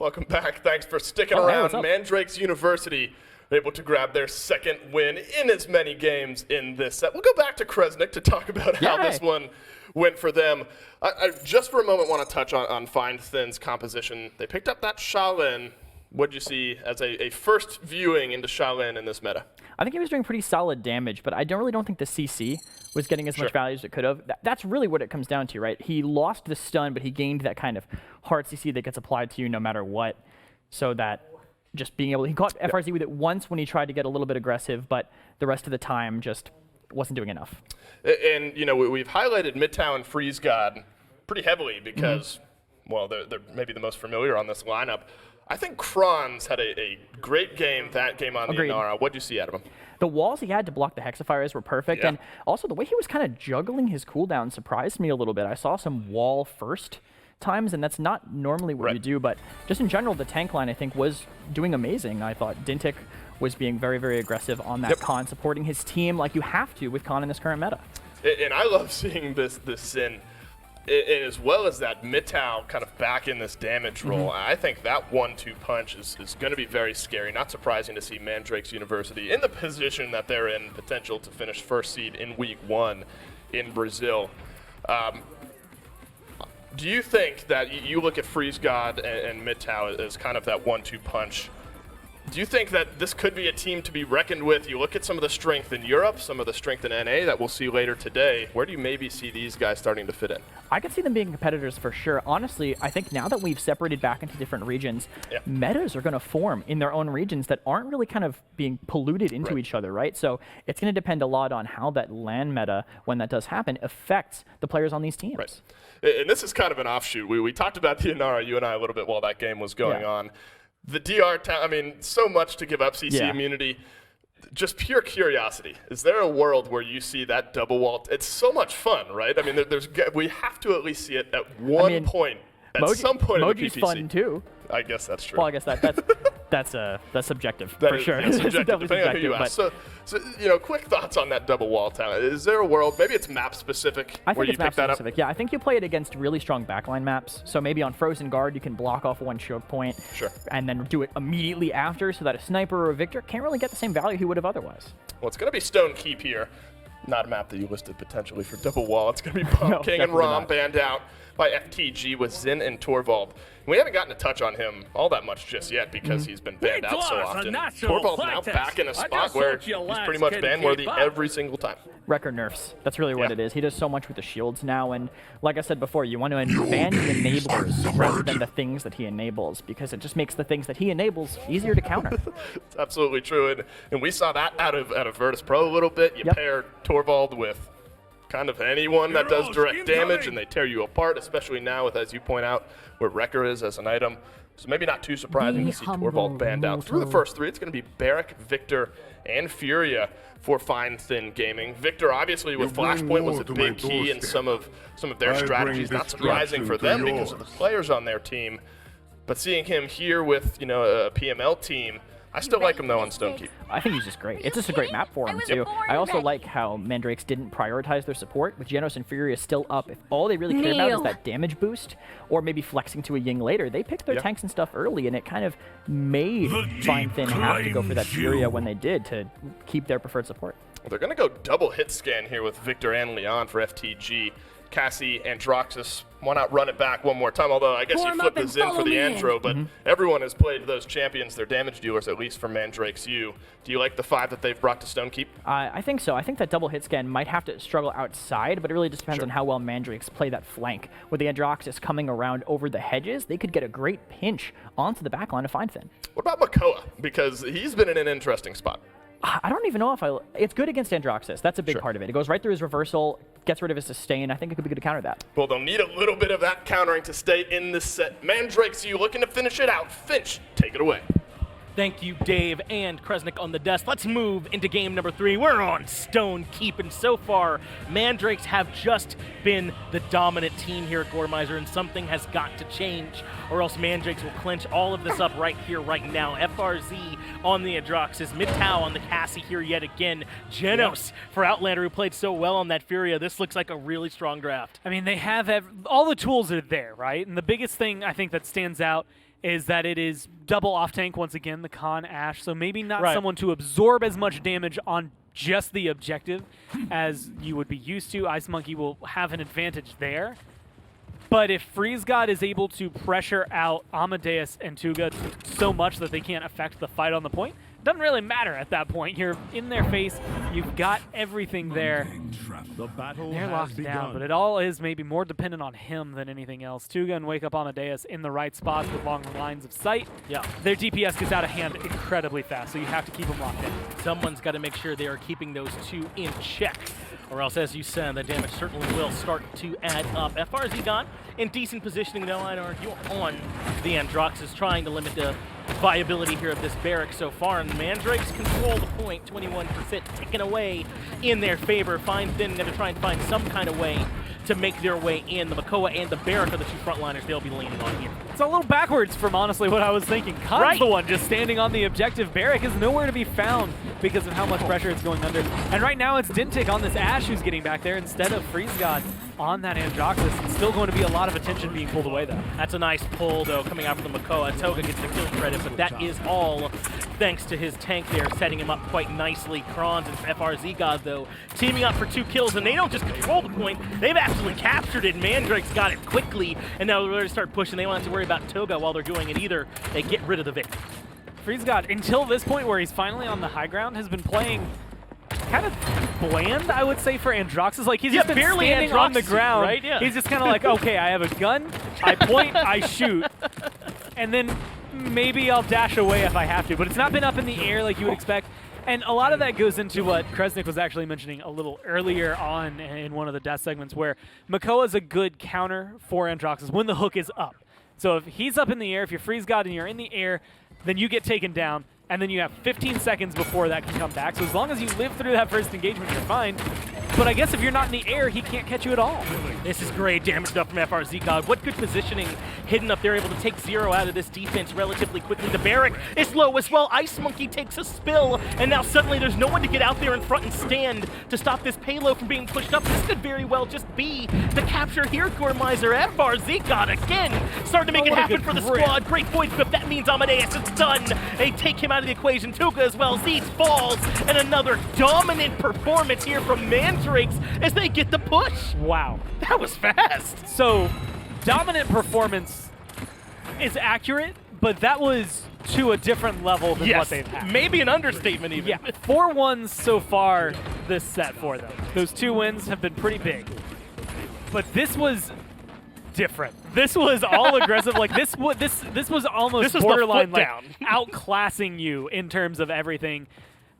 Welcome back. Thanks for sticking Hey, around. what's up? Mandrake's University able to grab their second win in as many games in this set. We'll go back to Kresnik to talk about how this one went for them. I just for a moment want to touch on Find Thin's composition. They picked up that Shaolin. What did you see as a first viewing into Shaolin in this meta? I think he was doing pretty solid damage, but I really don't think the CC was getting as much value as it could have. That's really what it comes down to, right? He lost the stun, but he gained that kind of hard CC that gets applied to you no matter what. So that just being able, he caught FRZ with it once when he tried to get a little bit aggressive, but the rest of the time just wasn't doing enough. And, you know, we've highlighted Midtown and Freeze God pretty heavily because, well, they're maybe the most familiar on this lineup. I think Kronz had a great game that game on the Inara. What did you see out of him? The walls he had to block the Hexafires were perfect, and also the way he was kind of juggling his cooldown surprised me a little bit. I saw some wall first times, and that's not normally what you do, but just in general, the tank line, I think, was doing amazing. I thought Dintic was being very, very aggressive on that Khan, supporting his team like you have to with Khan in this current meta. And I love seeing this Sin. And as well as that Mitau kind of back in this damage role, I think that 1-2 punch is going to be very scary. Not surprising to see Mandrake's University in the position that they're in, potential to finish first seed in week 1 in Brazil. Do you think that you look at Freeze God and Mitau as kind of that 1-2 punch? Do you think that this could be a team to be reckoned with? You look at some of the strength in Europe, some of the strength in NA that we'll see later today. Where do you maybe see these guys starting to fit in? I could see them being competitors for sure. Honestly, I think now that we've separated back into different regions, metas are going to form in their own regions that aren't really kind of being polluted into each other, right? So it's going to depend a lot on how that LAN meta, when that does happen, affects the players on these teams. Right. And this is kind of an offshoot. We talked about the Inara, you and I, a little bit while that game was going on. The DR town, I mean, so much to give up CC immunity. Just pure curiosity. Is there a world where you see that double wall? It's so much fun, right? I mean, we have to at least see it at one point, at some point in the PPC. Moji's fun too. I guess that's true. Well, I guess that's subjective for sure. Yeah, subjective, depending on who you ask. So, you know, quick thoughts on that double wall talent. Is there a world, maybe it's map specific, where you pick that up? Yeah, I think you play it against really strong backline maps. So maybe on Frozen Guard, you can block off one choke point, and then do it immediately after, so that a sniper or a Victor can't really get the same value he would have otherwise. Well, it's going to be Stone Keep here. Not a map that you listed potentially for double wall. It's going to be Pump King and Rom banned out by FTG with Zin and Torvald. We haven't gotten to touch on him all that much just yet because he's been banned out so often. Torvald's now back in a spot where he's pretty much ban-worthy every single time. Record nerfs. That's really what it is. He does so much with the shields now, and like I said before, you want to ban the enablers rather than the things that he enables, because it just makes the things that he enables easier to counter. It's absolutely true, and we saw that out of Virtus Pro a little bit. You pair Torvald with kind of anyone that does direct damage, and they tear you apart, especially now with, as you point out, where Wrecker is as an item. So maybe not too surprising to see Torvald banned out. Through the first three, it's going to be Barrack, Victor, and Furia for Find Thin Gaming. Victor, obviously, with Flashpoint was a big key in some of their strategies. Not surprising for them because of the players on their team. But seeing him here with, you know, a PML team, I still like him, though, on Stonekeep. I think he's just great. It's just a great map for him, too. I also like how Mandrakes didn't prioritize their support, with Genos and Furia still up. If all they really care about is that damage boost, or maybe flexing to a Ying later, they picked their tanks and stuff early, and it kind of made Find Thin have to go for that Furia when they did to keep their preferred support. Well, they're going to go double hit scan here with Victor and Leon for FTG. Cassie, Androxus, why not run it back one more time? Although I guess you flip this in for the Andro, but everyone has played those champions, their damage dealers, at least for Mandrake's U. Do you like the 5 that they've brought to Stonekeep? I think so. I think that double hit scan might have to struggle outside, but it really just depends on how well Mandrakes play that flank. With the Androxus coming around over the hedges, they could get a great pinch onto the backline of Find Thin. What about Makoa? Because he's been in an interesting spot. I don't even know if it's good against Androxus. That's a big part of it. It goes right through his reversal, gets rid of his sustain. I think it could be good to counter that. Well, they'll need a little bit of that countering to stay in this set. Mandrake's U looking to finish it out. Finch, take it away. Thank you, Dave and Kresnik on the desk. Let's move into game number 3. We're on Stonekeep, and so far, Mandrakes have just been the dominant team here at Gormizer, and something has got to change, or else Mandrakes will clinch all of this up right here, right now. FRZ on the Adroxus, Mitau on the Cassie here yet again. Genos for Outlander, who played so well on that Furia. This looks like a really strong draft. I mean, they have all the tools are there, right? And the biggest thing I think that stands out is that it is double off-tank once again, the Khan Ashe, so maybe not Right. someone to absorb as much damage on just the objective as you would be used to. Ice Monkey will have an advantage there. But if Freeze God is able to pressure out Amadeus and Tuga so much that they can't affect the fight on the point, it doesn't really matter at that point. You're in their face. You've got everything there. The battle They're has locked begun. down, but it all is maybe more dependent on him than anything else. Tuga and Wake Up Amadeus in the right spots with long lines of sight. Yeah. Their DPS gets out of hand incredibly fast, so you have to keep them locked in. Someone's got to make sure they are keeping those two in check, or else, as you said, the damage certainly will start to add up. FRZ got in decent positioning, though, I'd argue, on the Androxus, trying to limit the viability here of this barrack so far, and Mandrakes control the point, 21% taken away in their favor. Fine Thin going to try and find some kind of way to make their way in. The Makoa and the Barrack are the two frontliners they'll be leaning on here. It's a little backwards from honestly what I was thinking. Khan's Right. the one just standing on the objective. Barrack is nowhere to be found because of how much pressure it's going under. And right now it's Dintic on this Ashe who's getting back there instead of Freeze God on that Androxus. It's still going to be a lot of attention being pulled away though. That's a nice pull, though, coming out from the Makoa. Toga gets the kill credit, but that is all thanks to his tank there, setting him up quite nicely. Kronz and FRZ God, though, teaming up for 2 kills, and they don't just control the point, they've actually captured it. Mandrake's got it quickly, and now they're ready to start pushing. They won't have to worry about Toga while they're doing it either. They get rid of the victim. Freeze God, until this point where he's finally on the high ground, has been playing kind of bland, I would say, for Androxus. Like, he's just been barely standing on the Androxus, ground. right? Yeah. He's just kind of like, okay, I have a gun, I point, I shoot, and then maybe I'll dash away if I have to. But it's not been up in the air like you would expect. And a lot of that goes into what Kresnik was actually mentioning a little earlier on in one of the death segments, where Makoa is a good counter for Androxus when the hook is up. So if he's up in the air, if you're Freeze God and you're in the air, then you get taken down, and then you have 15 seconds before that can come back. So as long as you live through that first engagement, you're fine. But I guess if you're not in the air, he can't catch you at all. This is great damage stuff from FRZ God. What good positioning hidden up there, able to take 0 out of this defense relatively quickly. The Barrack is low as well. Ice Monkey takes a spill, and now suddenly there's no one to get out there in front and stand to stop this payload from being pushed up. This could very well just be the capture here, Gormizer. FRZ God again starting to make it happen for the squad. Great void grip. That means Amadeus is done. They take him out of the equation. Tuga as well. Zeez falls, and another dominant performance here from Mandrake as they get the push. Wow. That was fast. So, dominant performance is accurate, but that was to a different level than what they've had. Maybe an understatement even. Yeah, 4 wins so far this set for them. Those 2 wins have been pretty big. But this was different. This was all aggressive. Like this was almost borderline like outclassing you in terms of everything.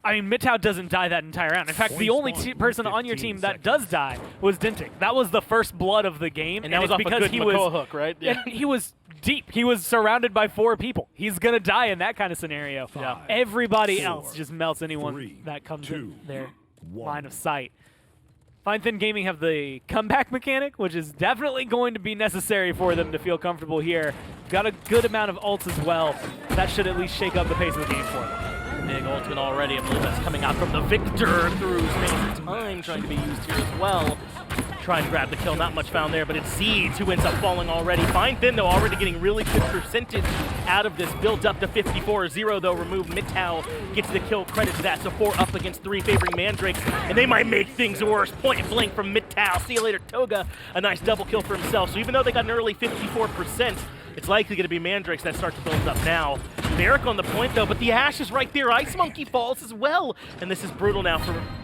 I mean, Mitau doesn't die that entire round. In fact, the only person on your team that does die was Dintic. That was the first blood of the game, and that was off because a good Makoa hook, right? Yeah. And he was deep. He was surrounded by 4 people. He's gonna die in that kind of scenario. Everybody else just melts anyone that comes in their line of sight. Fine Thin Gaming have the comeback mechanic, which is definitely going to be necessary for them to feel comfortable here. Got a good amount of ults as well. That should at least shake up the pace of the game for them. Big ultimate already. I believe that's coming out from the Victor through space of time, trying to be used here as well. Trying to grab the kill, not much found there, but it's Zeez who ends up falling already. Fine Thin, though, already getting really good percentage out of this. Built up to 54-0, though. Removed Mitau gets the kill credit to that. So 4 up against 3 favoring Mandrakes, and they might make things worse. Point blank from Mitau. See you later, Toga. A nice double kill for himself. So even though they got an early 54%, it's likely going to be Mandrakes that start to build up now. Barrack on the point, though, but the Ashe is right there. Ice Monkey falls as well, and this is brutal now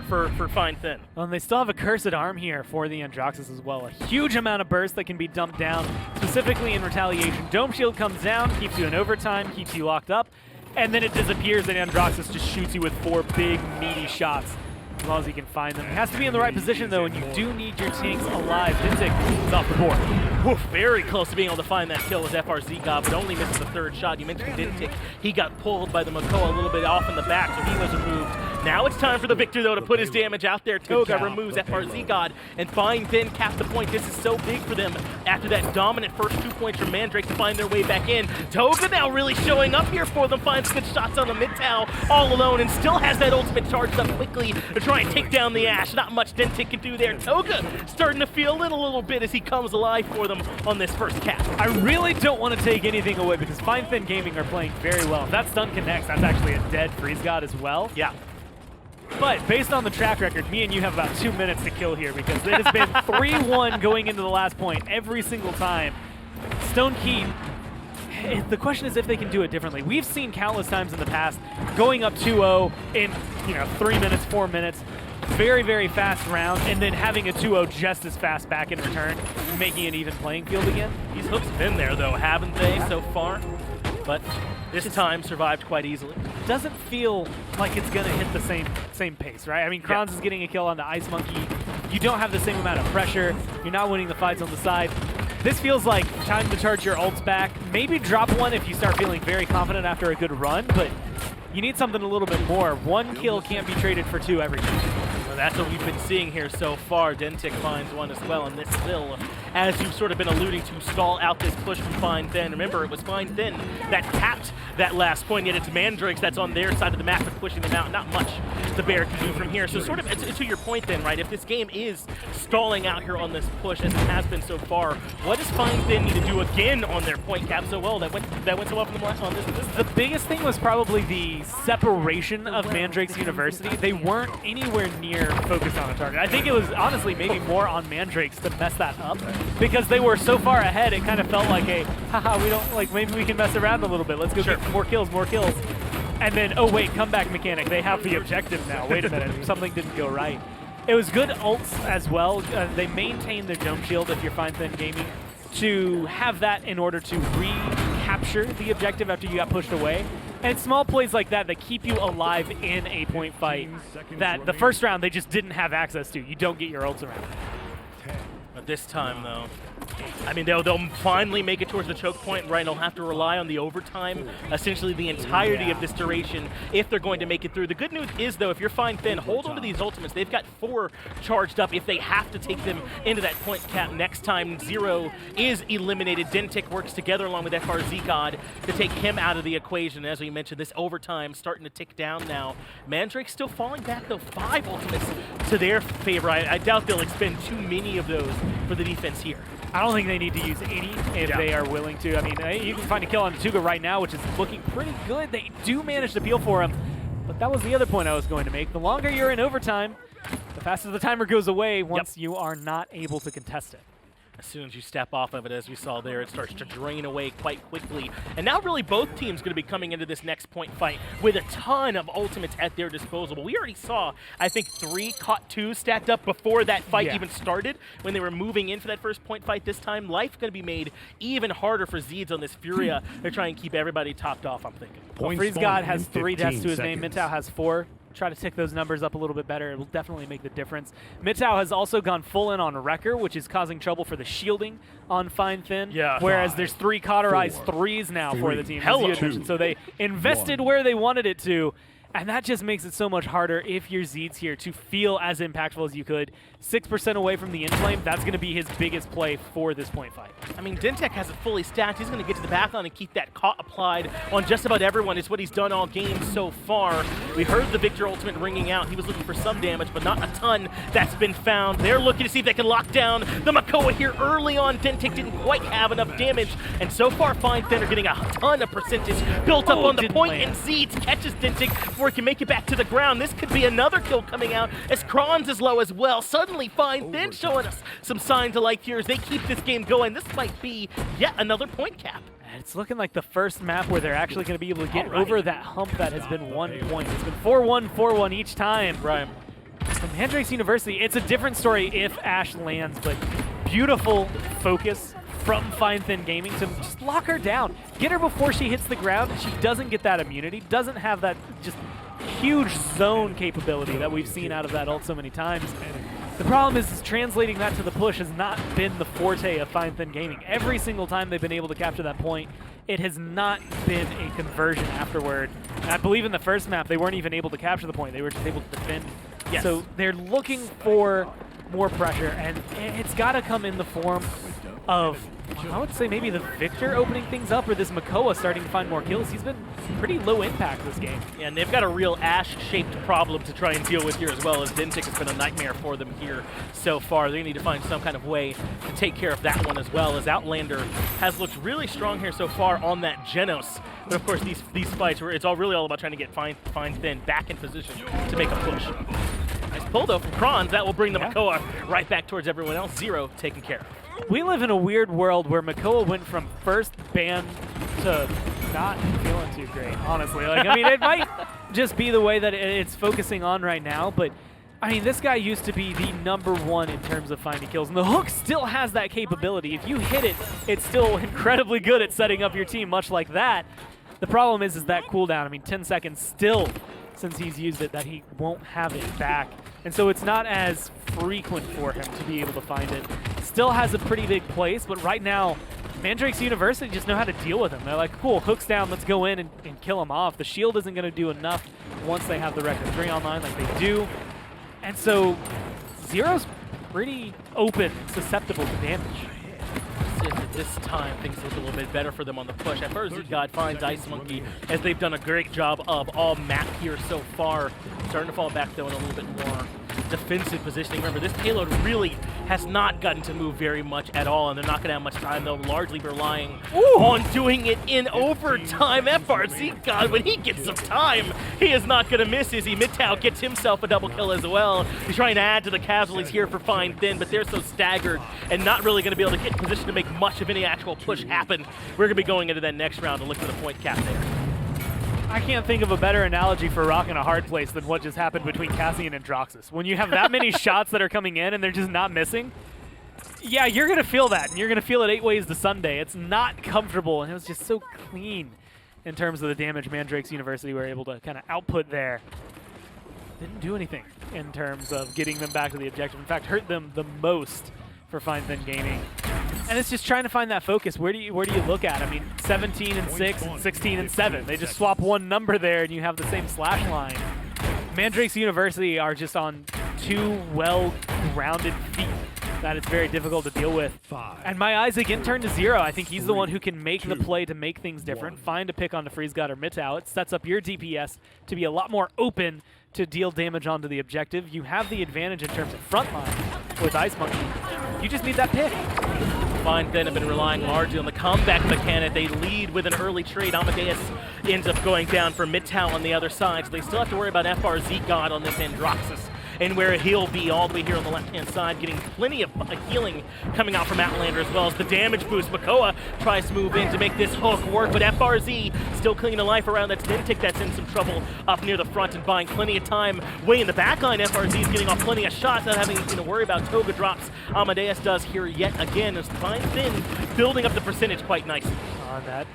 for Fine Thin. And they still have a Cursed Arm here for the Androxus as well. A huge amount of burst that can be dumped down, specifically in retaliation. Dome Shield comes down, keeps you in overtime, keeps you locked up, and then it disappears, and Androxus just shoots you with 4 big, meaty shots. As long as he can find them. He has to be in the right position, though, and you do need your tanks alive. Dintic is off the board. Woof, very close to being able to find that kill with FRZ God, but only misses the 3rd shot. You mentioned Dintic. He got pulled by the Makoa a little bit off in the back, so he was removed. Now it's time for the Victor, though, to put his damage out there. Toga removes FRZ God, and Fine Thin cap the point. This is so big for them after that dominant first 2 points from Mandrake to find their way back in. Toga now really showing up here for them, finds good shots on the mid-tower all alone, and still has that ultimate charged up quickly to try and take down the Ashe. Not much Dentic can do there. Toga starting to feel it a little bit as he comes alive for them on this first cap. I really don't want to take anything away because Fine Thin Gaming are playing very well. If that stun connects, that's actually a dead Freeze God as well. Yeah. But based on the track record, me and you have about 2 minutes to kill here because it has been 3-1 going into the last point every single time. Stone Keep, the question is if they can do it differently. We've seen countless times in the past going up 2-0 in 3 minutes, 4 minutes, very, very fast round, and then having a 2-0 just as fast back in return, making an even playing field again. These hooks have been there, though, haven't they, so far? But this time survived quite easily. Doesn't feel like it's going to hit the same pace, right? I mean, Kronz is getting a kill on the Ice Monkey. You don't have the same amount of pressure. You're not winning the fights on the side. This feels like time to charge your ults back. Maybe drop one if you start feeling very confident after a good run, but you need something a little bit more. 1 kill can't be traded for 2 every time. Well, that's what we've been seeing here so far. Dentic finds one as well, and this will, as you've sort of been alluding to, stall out this push from Fine Thin. Remember, it was Fine Thin that capped that last point, yet it's Mandrake's that's on their side of the map and pushing them out. Not much the Bear can do from here. So sort of to your point then, right, if this game is stalling out here on this push, as it has been so far, what does Fine Thin need to do again on their point cap so well? That went so well from the last on this. The biggest thing was probably the separation of Mandrake's University. They weren't anywhere near focused on a target. I think it was honestly maybe more on Mandrake's to mess that up because they were so far ahead. It kind of felt like a haha, we don't like, maybe we can mess around a little bit. Let's go get more kills. And then, oh wait, comeback mechanic. They have the objective now. Wait a minute, something didn't go right. It was good ults as well. They maintained their dome shield if you're Fine Thin Gaming to have that in order to recapture the objective after you got pushed away. And it's small plays like that that keep you alive in a point fight that the first round they just didn't have access to. You don't get your ults around. But this time, though, I mean, they'll finally make it towards the choke point, right? And they'll have to rely on the overtime, essentially the entirety of this duration, if they're going to make it through. The good news is, though, if you're Fine Thin, hold on to these ultimates. They've got 4 charged up if they have to take them into that point cap next time 0 is eliminated. Dentic works together along with FRZ God to take him out of the equation. As we mentioned, this overtime starting to tick down now. Mandrake still falling back, though, 5 ultimates to their favor. I doubt they'll expend too many of those for the defense here. I don't think they need to use any if they are willing to. I mean, you can find a kill on Tuga right now, which is looking pretty good. They do manage to peel for him, but that was the other point I was going to make. The longer you're in overtime, the faster the timer goes away once you are not able to contest it. As soon as you step off of it, as we saw there, it starts to drain away quite quickly. And now really both teams going to be coming into this next point fight with a ton of ultimates at their disposal. We already saw, I think, 3 caught 2 stacked up before that fight even started when they were moving in for that first point fight. This time, life going to be made even harder for Zeeds on this Furia to try and keep everybody topped off, I'm thinking. Well, Freeze God has 3 deaths to his name. Mintau has 4. Try to tick those numbers up a little bit better. It will definitely make the difference. Mintau has also gone full in on Wrecker, which is causing trouble for the shielding on Fine Thin. Yeah. Whereas there's 3 cauterized 3s now for the team. As you had mentioned. So they invested where they wanted it to. And that just makes it so much harder if you're Zeeds here to feel as impactful as you could. 6% away from the inflame, that's going to be his biggest play for this point fight. I mean, Dentic has it fully stacked. He's going to get to the backline and keep that caught applied on just about everyone. It's what he's done all game so far. We heard the Victor ultimate ringing out. He was looking for some damage, but not a ton that's been found. They're looking to see if they can lock down the Makoa here early on. Dentic didn't quite have enough damage, and so far Fine Thin are getting a ton of percentage built up on the point, and Zeeds catches Dentic before he can make it back to the ground. This could be another kill coming out as Kronz is low as well. Suddenly Fine Thin showing us some signs of life here as they keep this game going. This might be yet another point cap. And it's looking like the first map where they're actually going to be able to get over that hump that has been 1 point. It's been 4-1, 4-1 each time. Right. From Mandrake's University, it's a different story if Ashe lands, but beautiful focus from Fine Thin Gaming to just lock her down. Get her before she hits the ground. She doesn't get that immunity, doesn't have that just huge zone capability that we've seen out of that ult so many times. The problem is translating that to the push has not been the forte of Fine Thin Gaming. Every single time they've been able to capture that point, it has not been a conversion afterward. And I believe in the first map, they weren't even able to capture the point. They were just able to defend. Yes. So they're looking for more pressure, and it's got to come in the form of, I would say, maybe the Victor opening things up, or this Makoa starting to find more kills. He's been pretty low impact this game. Yeah, and they've got a real Ash-shaped problem to try and deal with here as well, as Dintic has been a nightmare for them here so far. They need to find some kind of way to take care of that one as well, as Outlander has looked really strong here so far on that Genos. But of course, these fights, where it's really all about trying to get Find Thin back in position to make a push. Nice pull, though, from Kronz. That will bring the Makoa right back towards everyone else. Zero taken care of. We live in a weird world where Makoa went from first ban to not feeling too great, honestly. Like, I mean, it might just be the way that it's focusing on right now, but I mean, this guy used to be the #1 in terms of finding kills, and the hook still has that capability. If you hit it, it's still incredibly good at setting up your team, much like that. The problem is that cooldown. I mean, 10 seconds still, since he's used it, that he won't have it back. And so it's not as frequent for him to be able to find it. Still has a pretty big place, but right now, Mandrake's University just know how to deal with him. They're like, cool, hook's down, let's go in and kill him off. The shield isn't going to do enough once they have the Record 3 online like they do. And so Zero's pretty open, susceptible to damage. This time things look a little bit better for them on the push. At first, God finds Ice Monkey, as they've done a great job of all map here so far. Starting to fall back, though, in a little bit more defensive positioning. Remember, this payload really has not gotten to move very much at all, and they're not going to have much time. They'll largely be relying on doing it in overtime. FRZ, God, when he gets some time, he is not going to miss, is he? Midtown gets himself a double kill as well. He's trying to add to the casualties here for Find Thin, but they're so staggered and not really going to be able to get in position to make much of any actual push happen. We're going to be going into that next round to look for the point cap there. I can't think of a better analogy for rocking a hard place than what just happened between Cassian and Droxus. When you have that many shots that are coming in and they're just not missing, yeah, you're going to feel that, and you're going to feel it 8 ways to Sunday. It's not comfortable, and it was just so clean in terms of the damage Mandrake's University were able to kind of output there. Didn't do anything in terms of getting them back to the objective. In fact, hurt them the most for Find Thin Gaming. And it's just trying to find that focus. Where do you look at? I mean, 17 and 6 and 16 and 7. They just swap one number there and you have the same slash line. Mandrake's University are just on 2 well-grounded feet that it's very difficult to deal with. And my eyes again turn to Zero. I think he's the one who can make the play to make things different. Find a pick onto Freeze God or Mitau. It sets up your DPS to be a lot more open to deal damage onto the objective. You have the advantage in terms of frontline with Ice Monkey. You just need that pick. Find Thin have been relying largely on the comeback mechanic. They lead with an early trade. Amadeus ends up going down for Midtown on the other side, so they still have to worry about FRZ God on this Androxus and where he'll be all the way here on the left-hand side, getting plenty of healing coming out from Outlander, as well as the damage boost. Makoa tries to move in to make this hook work, but FRZ still clinging to life around that Dintic that's in some trouble up near the front and buying plenty of time. Way in the back line, FRZ is getting off plenty of shots, not having anything to worry about. Toga drops. Amadeus does here yet again, as Find Thin building up the percentage quite nicely. On that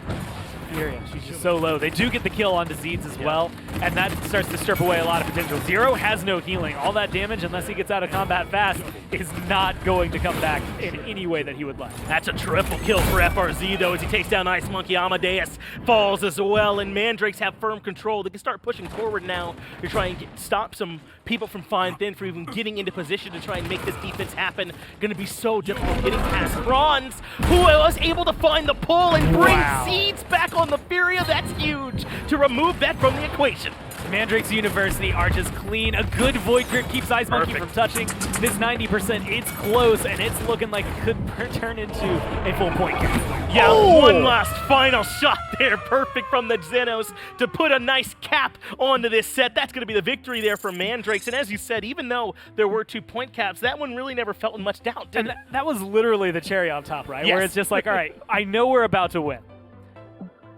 Furia, she's just so low. They do get the kill onto Zeeds as well, and that starts to strip away a lot of potential. Zero has no healing. All that damage, unless he gets out of combat fast, is not going to come back in any way that he would like. That's a triple kill for FRZ, though, as he takes down Ice Monkey. Amadeus falls as well, and Mandrakes have firm control. They can start pushing forward now to try and stop some people from Find Thin from even getting into position to try and make this defense happen. Going to be so difficult getting past Bronze, who was able to find the pull and bring Seeds back on the Furia. That's huge to remove that from the equation. Mandrake's University are just clean. A good Void Grip keeps Ice Monkey from touching. This 90%, it's close, and it's looking like it could turn into a full point game. Yeah, one last final shot there. Perfect from the Xenos to put a nice cap onto this set. That's going to be the victory there for Mandrakes. And as you said, even though there were 2 point caps, that one really never felt in much doubt, did it? That was literally the cherry on top, right? Yes. Where it's just like, all right, I know we're about to win,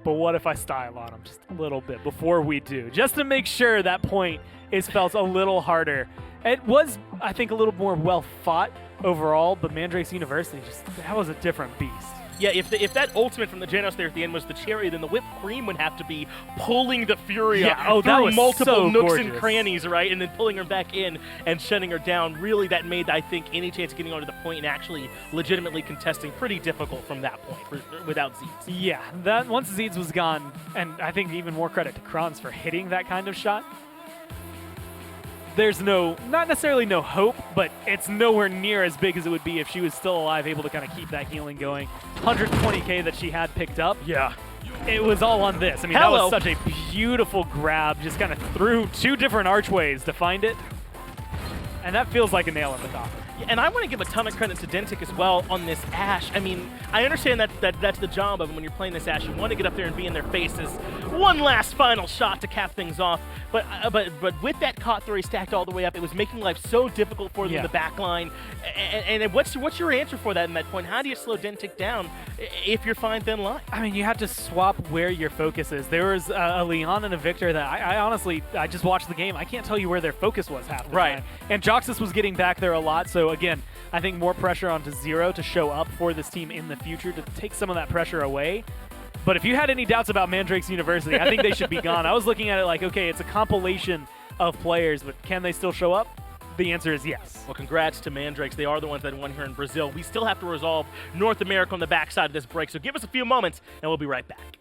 but what if I style on them just a little bit before we do, just to make sure that point is felt a little harder. It was, I think, a little more well fought overall, but Mandrake's University, that was a different beast. Yeah, if that ultimate from the Janos there at the end was the cherry, then the whipped cream would have to be pulling the Fury up that through was multiple so nooks gorgeous. and crannies, right? And then pulling her back in and shutting her down. Really, that made, I think, any chance of getting onto the point and actually legitimately contesting pretty difficult from that point without Zeeds. Yeah, that once Zeeds was gone, and I think even more credit to Kranz for hitting that kind of shot. There's not necessarily no hope, but it's nowhere near as big as it would be if she was still alive, able to kind of keep that healing going. 120k that she had picked up. Yeah. It was all on this. I mean, that was such a beautiful grab, just kind of through 2 different archways to find it. And that feels like a nail in the coffin. And I want to give a ton of credit to Dentic as well on this Ashe. I mean, I understand that that's the job of when you're playing this Ashe. You want to get up there and be in their faces. One last final shot to cap things off. But with that caught 3 stacked all the way up, it was making life so difficult for them in the back line. And what's your answer for that in that point? How do you slow Dentic down if you're fine thin line? I mean, you have to swap where your focus is. There was a Leon and a Victor that I honestly, I just watched the game. I can't tell you where their focus was half the time. And Joxus was getting back there a lot, so again, I think more pressure onto Zero to show up for this team in the future to take some of that pressure away. But if you had any doubts about Mandrake's University, I think they should be gone. I was looking at it like, okay, it's a compilation of players, but can they still show up? The answer is yes. Well, congrats to Mandrakes. They are the ones that won here in Brazil. We still have to resolve North America on the backside of this break, so give us a few moments, and we'll be right back.